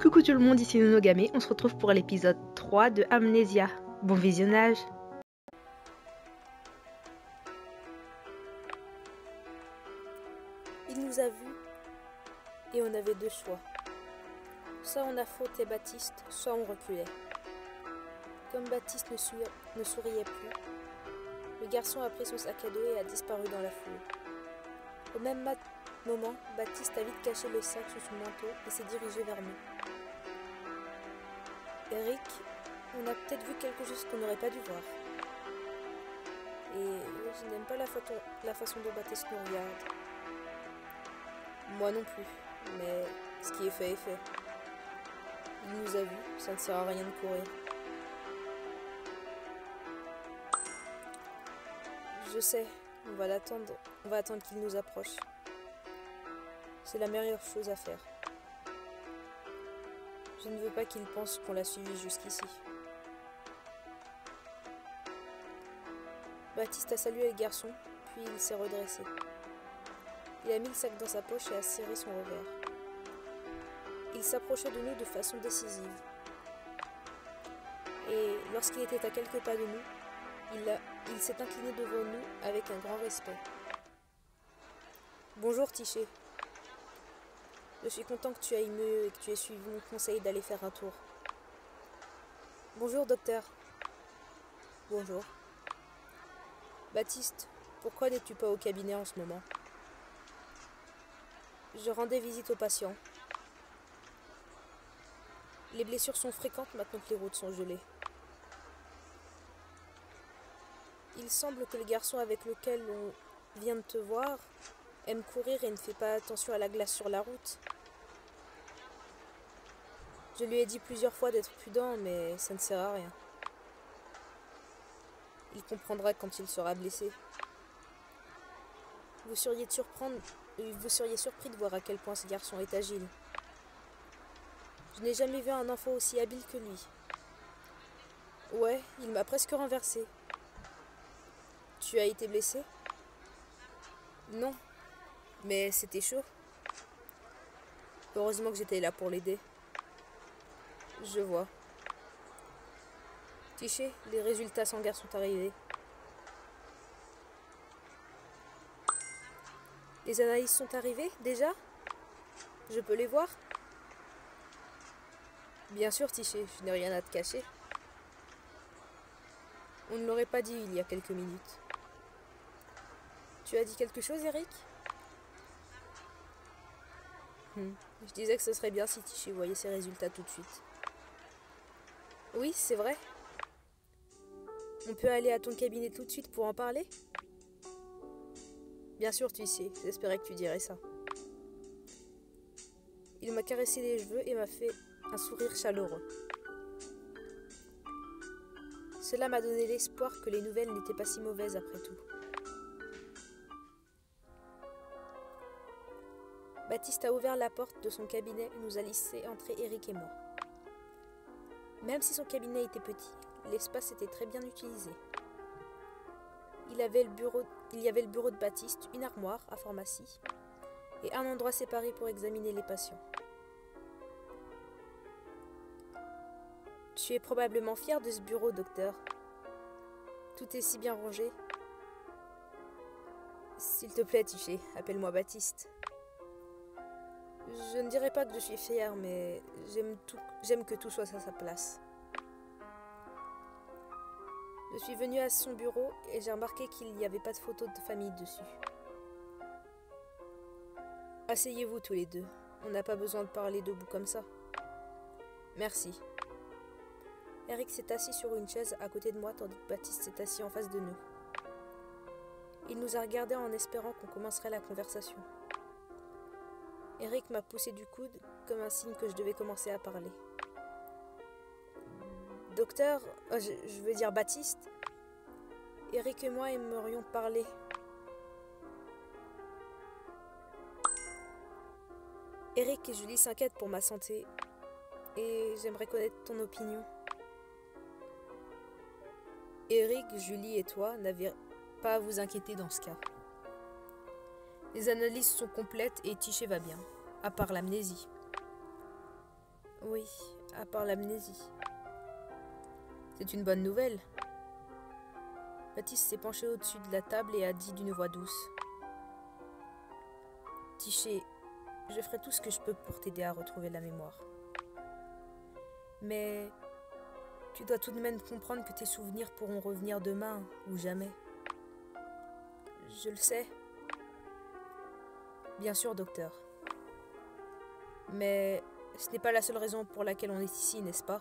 Coucou tout le monde, ici Nonogame, on se retrouve pour l'épisode 3 de Amnesia. Bon visionnage. Il nous a vus et on avait deux choix. Soit on affrontait Baptiste, soit on reculait. Comme Baptiste ne souriait plus, le garçon a pris son sac à dos et a disparu dans la foule. Au même moment, Baptiste a vite caché le sac sous son manteau et s'est dirigé vers nous. Eric, on a peut-être vu quelque chose qu'on n'aurait pas dû voir. Et je n'aime pas la façon dont Baptiste nous regarde. Moi non plus, mais ce qui est fait est fait. Il nous a vus, ça ne sert à rien de courir. Je sais, on va attendre qu'il nous approche. C'est la meilleure chose à faire. Je ne veux pas qu'il pense qu'on l'a suivi jusqu'ici. Baptiste a salué le garçon, puis il s'est redressé. Il a mis le sac dans sa poche et a serré son revers. Il s'approchait de nous de façon décisive. Et lorsqu'il était à quelques pas de nous, il s'est incliné devant nous avec un grand respect. « Bonjour Tiché. Je suis content que tu ailles mieux et que tu aies suivi mon conseil d'aller faire un tour. »« Bonjour docteur. »« Bonjour. »« Baptiste, pourquoi n'es-tu pas au cabinet en ce moment ? » ?»« Je rendais visite aux patients. Les blessures sont fréquentes maintenant que les routes sont gelées. Il semble que le garçon avec lequel on vient de te voir aime courir et ne fait pas attention à la glace sur la route. Je lui ai dit plusieurs fois d'être prudent, mais ça ne sert à rien. Il comprendra quand il sera blessé. Vous seriez surpris de voir à quel point ce garçon est agile. Je n'ai jamais vu un enfant aussi habile que lui. Ouais, il m'a presque renversé. Tu as été blessé ? Non, mais c'était chaud. Heureusement que j'étais là pour l'aider. Je vois. Tiché, les résultats sanguins sont arrivés. Les analyses sont arrivées, déjà ? Je peux les voir ? Bien sûr, Tiché, je n'ai rien à te cacher. On ne l'aurait pas dit il y a quelques minutes. Tu as dit quelque chose, Eric ? Je disais que ce serait bien si Tiché voyait ses résultats tout de suite. Oui, c'est vrai. On peut aller à ton cabinet tout de suite pour en parler ? Bien sûr, Tiché, j'espérais que tu dirais ça. Il m'a caressé les cheveux et m'a fait un sourire chaleureux. Cela m'a donné l'espoir que les nouvelles n'étaient pas si mauvaises après tout. Baptiste a ouvert la porte de son cabinet et nous a laissé entrer Eric et moi. Même si son cabinet était petit, l'espace était très bien utilisé. Il y avait le bureau de Baptiste, une armoire à pharmacie et un endroit séparé pour examiner les patients. Tu es probablement fier de ce bureau, docteur. Tout est si bien rangé. S'il te plaît, Tiché, appelle-moi Baptiste. Je ne dirais pas que je suis fière, mais j'aime que tout soit à sa place. Je suis venue à son bureau et j'ai remarqué qu'il n'y avait pas de photo de famille dessus. Asseyez-vous tous les deux. On n'a pas besoin de parler debout comme ça. Merci. Eric s'est assis sur une chaise à côté de moi tandis que Baptiste s'est assis en face de nous. Il nous a regardés en espérant qu'on commencerait la conversation. Eric m'a poussé du coude comme un signe que je devais commencer à parler. Docteur, je veux dire Baptiste, Eric et moi aimerions parler. Eric et Julie s'inquiètent pour ma santé et j'aimerais connaître ton opinion. Eric, Julie et toi n'avez pas à vous inquiéter dans ce cas. Les analyses sont complètes et Tiché va bien, à part l'amnésie. Oui, à part l'amnésie. C'est une bonne nouvelle. Baptiste s'est penché au-dessus de la table et a dit d'une voix douce. Tiché, je ferai tout ce que je peux pour t'aider à retrouver la mémoire. Mais tu dois tout de même comprendre que tes souvenirs pourront revenir demain ou jamais. Je le sais. Bien sûr, docteur. Mais ce n'est pas la seule raison pour laquelle on est ici, n'est-ce pas?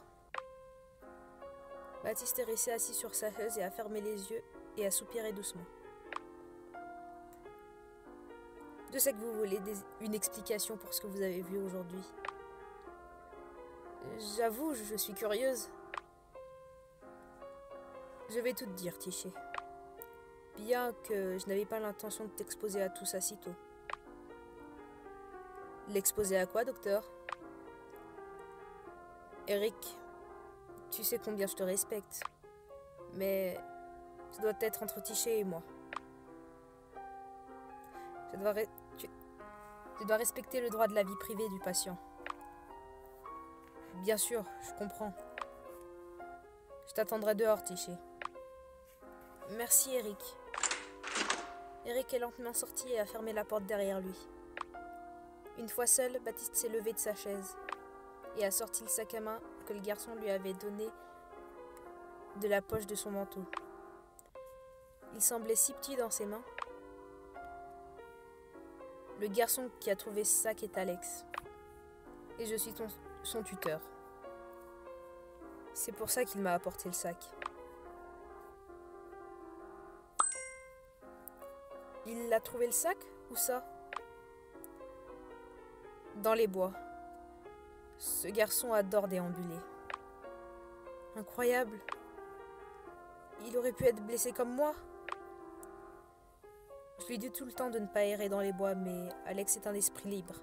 Baptiste est resté assis sur sa chaise et a fermé les yeux et a soupiré doucement. Je sais que vous voulez une explication pour ce que vous avez vu aujourd'hui. J'avoue, je suis curieuse. Je vais tout te dire, Tiché. Bien que je n'avais pas l'intention de t'exposer à tout ça si tôt. L'exposer à quoi, docteur? Eric, tu sais combien je te respecte. Mais ça doit être entre Tiché et moi. Tu dois respecter le droit de la vie privée du patient. Bien sûr, je comprends. Je t'attendrai dehors, Tiché. Merci, Eric. Eric est lentement sorti et a fermé la porte derrière lui. Une fois seul, Baptiste s'est levé de sa chaise et a sorti le sac à main que le garçon lui avait donné de la poche de son manteau. Il semblait si petit dans ses mains. Le garçon qui a trouvé ce sac est Alex. Et je suis son tuteur. C'est pour ça qu'il m'a apporté le sac. Il a trouvé le sac? Où ça? Dans les bois. Ce garçon adore déambuler. Incroyable. Il aurait pu être blessé comme moi. Je lui dis tout le temps de ne pas errer dans les bois, mais Alex est un esprit libre.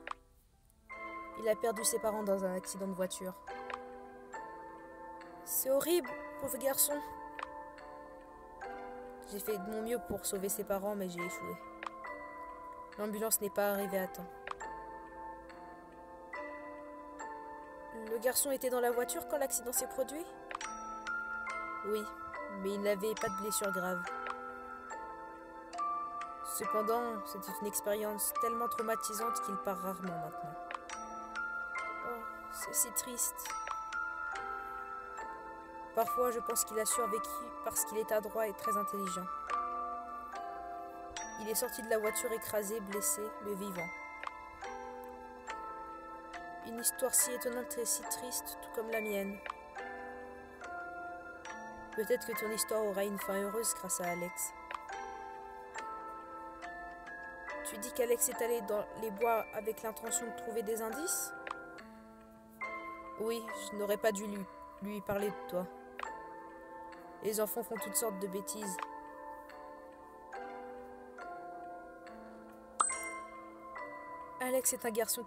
Il a perdu ses parents dans un accident de voiture. C'est horrible, pauvre garçon. J'ai fait de mon mieux pour sauver ses parents, mais j'ai échoué. L'ambulance n'est pas arrivée à temps. Le garçon était dans la voiture quand l'accident s'est produit? Oui, mais il n'avait pas de blessure grave. Cependant, c'était une expérience tellement traumatisante qu'il part rarement maintenant. Oh, c'est si triste. Parfois, je pense qu'il a survécu parce qu'il est adroit et très intelligent. Il est sorti de la voiture écrasé, blessé, mais vivant. Une histoire si étonnante et si triste, tout comme la mienne. Peut-être que ton histoire aura une fin heureuse grâce à Alex. Tu dis qu'Alex est allé dans les bois avec l'intention de trouver des indices? Oui, je n'aurais pas dû lui parler de toi. Les enfants font toutes sortes de bêtises. Alex est un garçon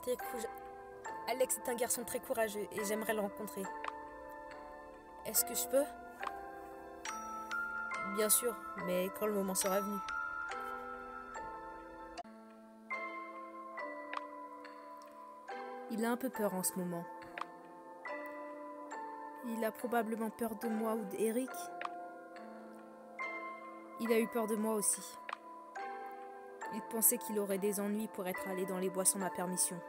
très courageux et j'aimerais le rencontrer. Est-ce que je peux? Bien sûr, mais quand le moment sera venu. Il a un peu peur en ce moment. Il a probablement peur de moi ou d'Eric. Il a eu peur de moi aussi. Il pensait qu'il aurait des ennuis pour être allé dans les bois sans ma permission.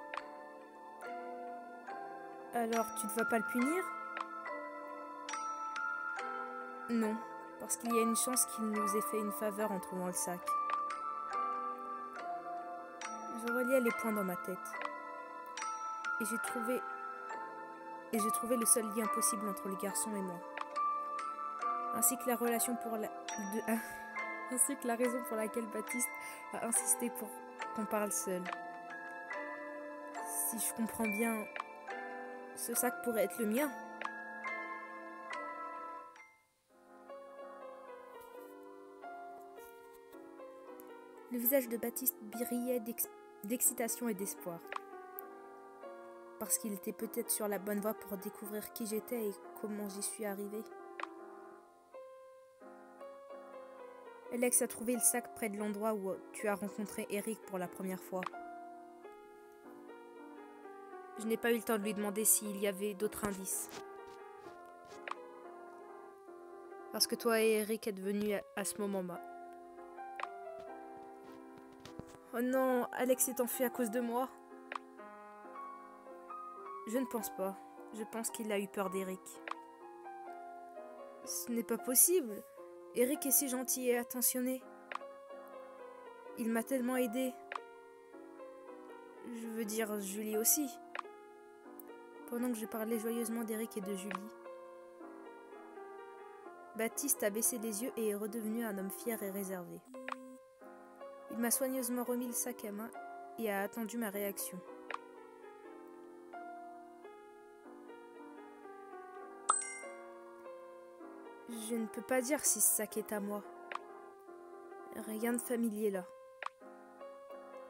Alors, tu ne vas pas le punir? Non, parce qu'il y a une chance qu'il nous ait fait une faveur en trouvant le sac. Je reliais les points dans ma tête. Et j'ai trouvé le seul lien possible entre le garçon et moi. Ainsi que la raison pour laquelle Baptiste a insisté pour qu'on parle seul. Si je comprends bien, ce sac pourrait être le mien. Le visage de Baptiste brillait d'excitation et d'espoir. Parce qu'il était peut-être sur la bonne voie pour découvrir qui j'étais et comment j'y suis arrivée. Alex a trouvé le sac près de l'endroit où tu as rencontré Eric pour la première fois. Je n'ai pas eu le temps de lui demander s'il y avait d'autres indices. Parce que toi et Eric êtes venus à ce moment-là. Oh non, Alex s'est enfui à cause de moi. Je ne pense pas. Je pense qu'il a eu peur d'Eric. Ce n'est pas possible. Eric est si gentil et attentionné. Il m'a tellement aidé. Je veux dire Julie aussi. Pendant que je parlais joyeusement d'Eric et de Julie, Baptiste a baissé les yeux et est redevenu un homme fier et réservé. Il m'a soigneusement remis le sac à main et a attendu ma réaction. Je ne peux pas dire si ce sac est à moi. Rien de familier là.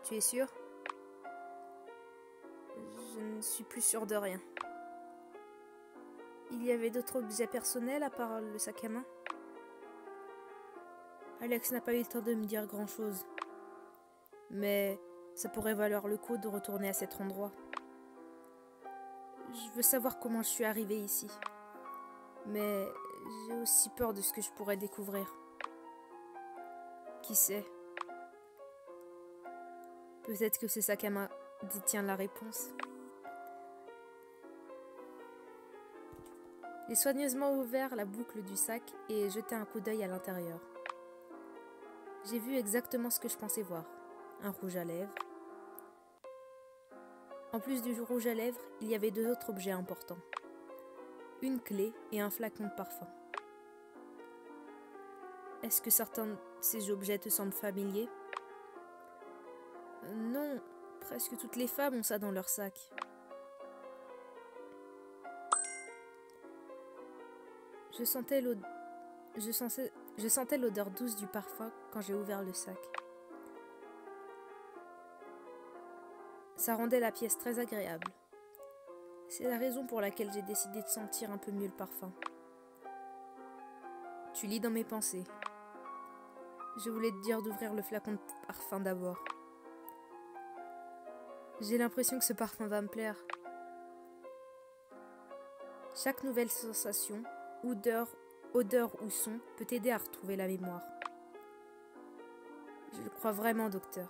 Tu es sûr ? Je ne suis plus sûre de rien. Il y avait d'autres objets personnels à part le sac à main ? Alex n'a pas eu le temps de me dire grand-chose. Mais ça pourrait valoir le coup de retourner à cet endroit. Je veux savoir comment je suis arrivée ici. Mais j'ai aussi peur de ce que je pourrais découvrir. Qui sait ? Peut-être que ce sac à main détient la réponse. J'ai soigneusement ouvert la boucle du sac et jeté un coup d'œil à l'intérieur. J'ai vu exactement ce que je pensais voir. Un rouge à lèvres. En plus du rouge à lèvres, il y avait 2 autres objets importants. Une clé et un flacon de parfum. Est-ce que certains de ces objets te semblent familiers ? Non, presque toutes les femmes ont ça dans leur sac. Je sentais l'odeur douce du parfum quand j'ai ouvert le sac. Ça rendait la pièce très agréable. C'est la raison pour laquelle j'ai décidé de sentir un peu mieux le parfum. Tu lis dans mes pensées. Je voulais te dire d'ouvrir le flacon de parfum d'abord. J'ai l'impression que ce parfum va me plaire. Chaque nouvelle sensation, odeur ou son peut t'aider à retrouver la mémoire. Je le crois vraiment, docteur.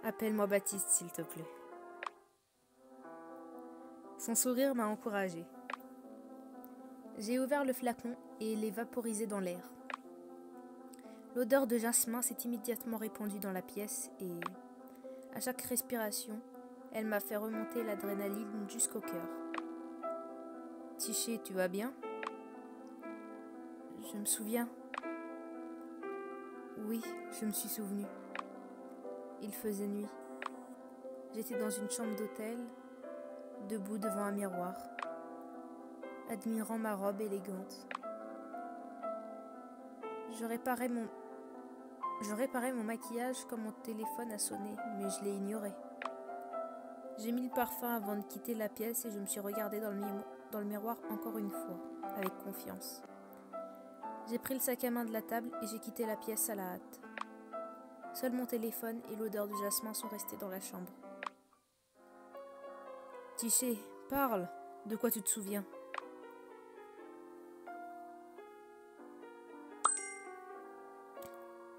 Appelle-moi Baptiste, s'il te plaît. Son sourire m'a encouragée. J'ai ouvert le flacon et l'ai vaporisé dans l'air. L'odeur de jasmin s'est immédiatement répandue dans la pièce et, à chaque respiration, elle m'a fait remonter l'adrénaline jusqu'au cœur. Tiché, tu vas bien ? Je me souviens. Oui, je me suis souvenu. Il faisait nuit. J'étais dans une chambre d'hôtel, debout devant un miroir, admirant ma robe élégante. Je réparais mon maquillage quand mon téléphone a sonné, mais je l'ai ignoré. J'ai mis le parfum avant de quitter la pièce et je me suis regardée dans le miroir encore une fois, avec confiance. J'ai pris le sac à main de la table et j'ai quitté la pièce à la hâte. Seul mon téléphone et l'odeur du jasmin sont restés dans la chambre. Tiché, parle. De quoi tu te souviens ?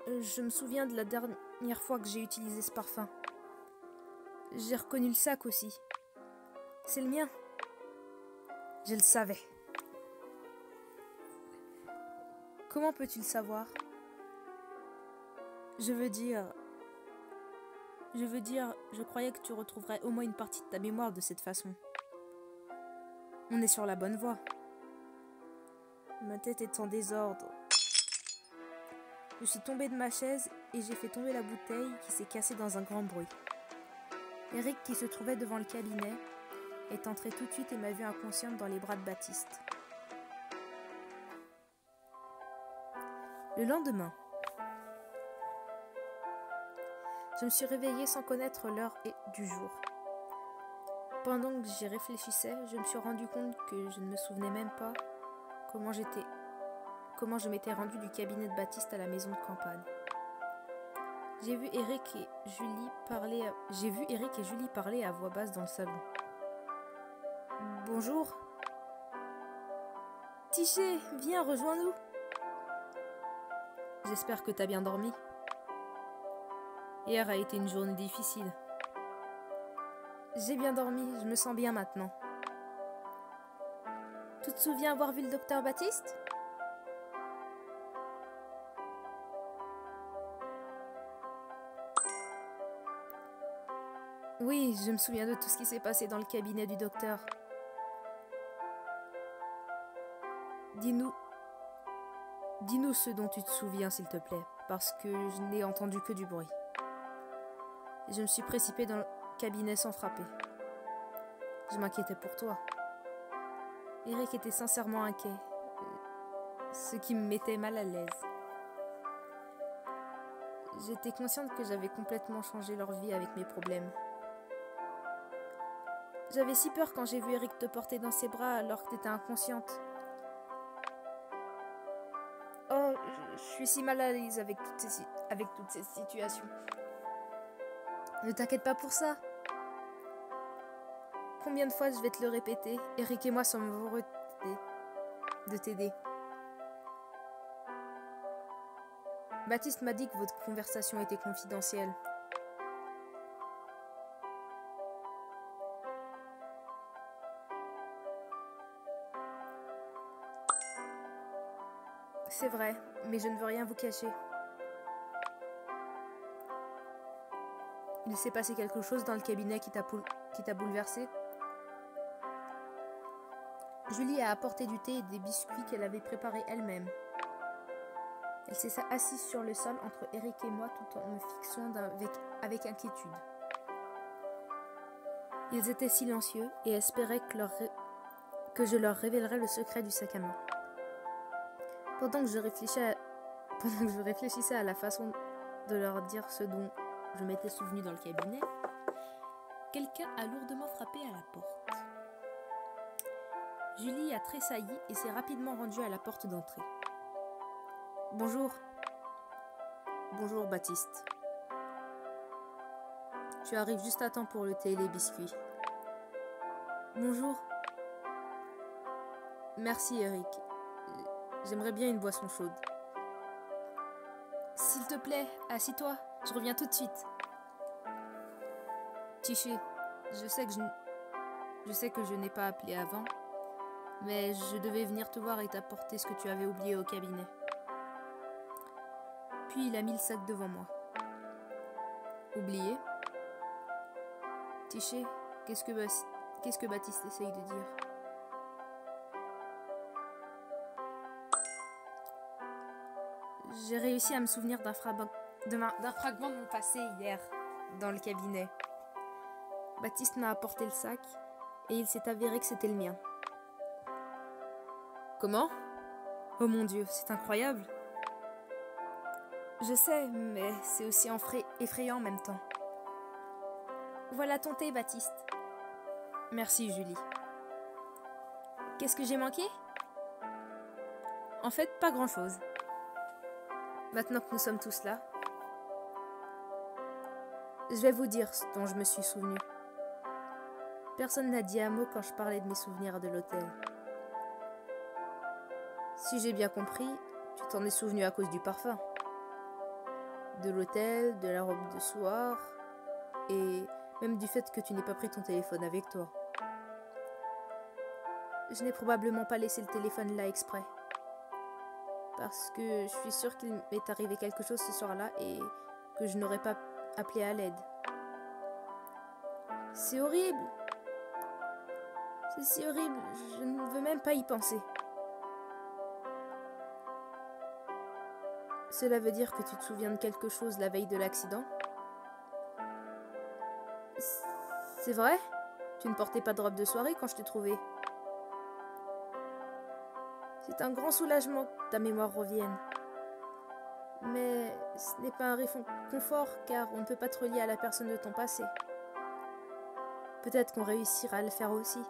Je me souviens de la dernière fois que j'ai utilisé ce parfum. J'ai reconnu le sac aussi. C'est le mien. Je le savais. Comment peux-tu le savoir ? Je veux dire, je croyais que tu retrouverais au moins une partie de ta mémoire de cette façon. On est sur la bonne voie. Ma tête est en désordre. Je suis tombée de ma chaise et j'ai fait tomber la bouteille qui s'est cassée dans un grand bruit. Eric, qui se trouvait devant le cabinet, est entré tout de suite et m'a vue inconsciente dans les bras de Baptiste. Le lendemain, je me suis réveillée sans connaître l'heure du jour. Pendant que j'y réfléchissais, je me suis rendu compte que je ne me souvenais même pas comment je m'étais rendue du cabinet de Baptiste à la maison de campagne. J'ai vu Eric et Julie parler à voix basse dans le salon. Bonjour. Tiché, viens, rejoins-nous. J'espère que t'as bien dormi. Hier a été une journée difficile. J'ai bien dormi, je me sens bien maintenant. Tu te souviens avoir vu le docteur Baptiste ? Oui, je me souviens de tout ce qui s'est passé dans le cabinet du docteur. Dis-nous ce dont tu te souviens, s'il te plaît, parce que je n'ai entendu que du bruit. Et je me suis précipée dans le cabinet sans frapper. Je m'inquiétais pour toi. Eric était sincèrement inquiet, ce qui me mettait mal à l'aise. J'étais consciente que j'avais complètement changé leur vie avec mes problèmes. J'avais si peur quand j'ai vu Eric te porter dans ses bras alors que t'étais inconsciente. Oh, je suis si mal à l'aise avec toutes ces situations. Ne t'inquiète pas pour ça. Combien de fois je vais te le répéter? Eric et moi sommes heureux de t'aider. Baptiste m'a dit que votre conversation était confidentielle. C'est vrai, mais je ne veux rien vous cacher. Il s'est passé quelque chose dans le cabinet qui t'a bouleversé. Julie a apporté du thé et des biscuits qu'elle avait préparés elle-même. Elle s'est assise sur le sol entre Eric et moi tout en me fixant avec inquiétude. Ils étaient silencieux et espéraient que je leur révélerais le secret du sac à main. Pendant que je réfléchissais à la façon de leur dire ce dont je m'étais souvenu dans le cabinet, quelqu'un a lourdement frappé à la porte. Julie a tressailli et s'est rapidement rendue à la porte d'entrée. Bonjour. Bonjour, Baptiste. Tu arrives juste à temps pour le thé et les biscuits. Bonjour. Merci, Eric. J'aimerais bien une boisson chaude. S'il te plaît, assis-toi. Je reviens tout de suite. Tiché, je sais que je n'ai pas appelé avant, mais je devais venir te voir et t'apporter ce que tu avais oublié au cabinet. Puis il a mis le sac devant moi. Oublié? Tiché, qu'est-ce que Baptiste essaye de dire? J'ai réussi à me souvenir d'un fragment de mon passé hier, dans le cabinet. Baptiste m'a apporté le sac, et il s'est avéré que c'était le mien. Comment? Oh mon Dieu, c'est incroyable! Je sais, mais c'est aussi effrayant en même temps. Voilà ton thé, Baptiste. Merci, Julie. Qu'est-ce que j'ai manqué? En fait, pas grand-chose. Maintenant que nous sommes tous là, je vais vous dire ce dont je me suis souvenu. Personne n'a dit un mot quand je parlais de mes souvenirs de l'hôtel. Si j'ai bien compris, tu t'en es souvenu à cause du parfum. De l'hôtel, de la robe de soir, et même du fait que tu n'aies pas pris ton téléphone avec toi. Je n'ai probablement pas laissé le téléphone là exprès. Parce que je suis sûre qu'il m'est arrivé quelque chose ce soir-là et que je n'aurais pas appelé à l'aide. C'est horrible. C'est si horrible, je ne veux même pas y penser. Cela veut dire que tu te souviens de quelque chose la veille de l'accident? C'est vrai? Tu ne portais pas de robe de soirée quand je t'ai trouvé. C'est un grand soulagement que ta mémoire revienne. Mais ce n'est pas un réconfort car on ne peut pas te relier à la personne de ton passé. Peut-être qu'on réussira à le faire aussi.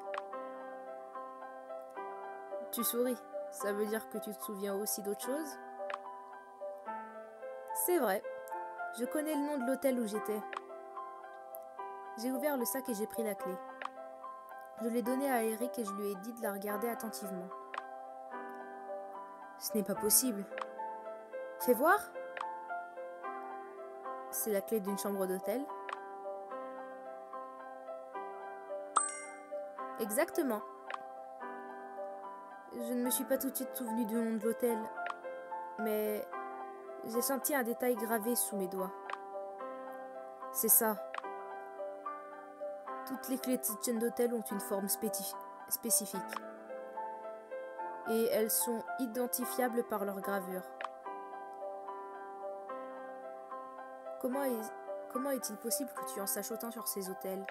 Tu souris, ça veut dire que tu te souviens aussi d'autres choses? C'est vrai. Je connais le nom de l'hôtel où j'étais. J'ai ouvert le sac et j'ai pris la clé. Je l'ai donnée à Eric et je lui ai dit de la regarder attentivement. Ce n'est pas possible. Fais voir. C'est la clé d'une chambre d'hôtel. Exactement. Je ne me suis pas tout de suite souvenu du nom de l'hôtel, mais j'ai senti un détail gravé sous mes doigts. C'est ça. Toutes les clés de cette chaîne d'hôtel ont une forme spécifique. Et elles sont identifiables par leur gravure. Comment est-il possible que tu en saches autant sur ces hôtels?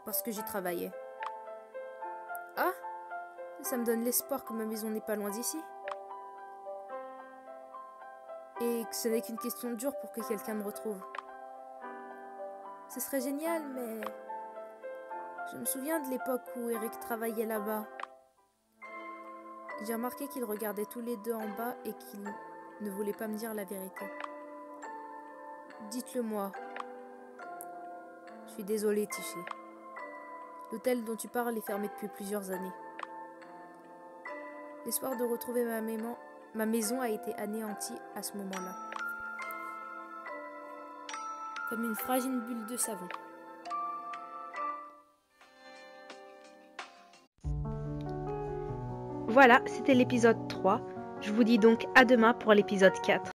Parce que j'y travaillais. Ah, ça me donne l'espoir que ma maison n'est pas loin d'ici. Et que ce n'est qu'une question de jours pour que quelqu'un me retrouve. Ce serait génial, mais je me souviens de l'époque où Eric travaillait là-bas. J'ai remarqué qu'ils regardaient tous les deux en bas et qu'ils ne voulaient pas me dire la vérité. Dites-le moi. Je suis désolée, Tiché. L'hôtel dont tu parles est fermé depuis plusieurs années. L'espoir de retrouver ma maison a été anéanti à ce moment-là. Comme une fragile bulle de savon. Voilà, c'était l'épisode 3. Je vous dis donc à demain pour l'épisode 4.